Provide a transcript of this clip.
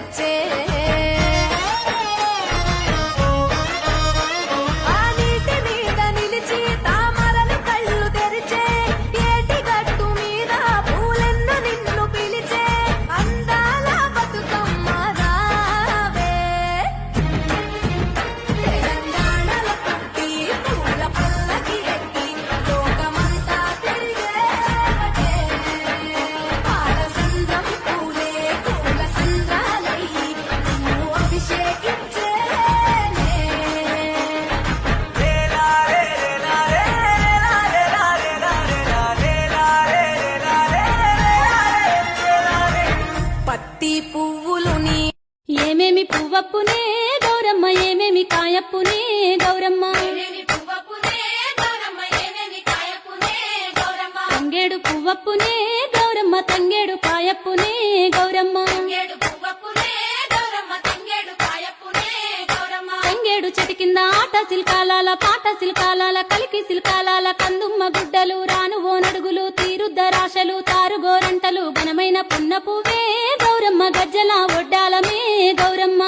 తెచ్చే పువ్వులుని ఏమేమి పువ్వప్పునే గౌరమ్మ ఏమేమి కాయప్పునే గౌరమ్మ తంగేడు పువ్వప్పునే గౌరమ్మ తంగేడు కాయప్పునే గౌరమ్మ తంగేడు చెట్టు కింద ఆట సిల్కాలాల పాట సిల్కాలాల కలికి సిల్కాలాల కందుమ్మ గుడ్డలు రాను ఓ నడుగులు తీరుద్దరాశలు తారుగోరంటలు ఘనమైన పున్న పువ్వే గౌరమ్మ గజ్జల ఒడ్డాలమే గౌరమ్మ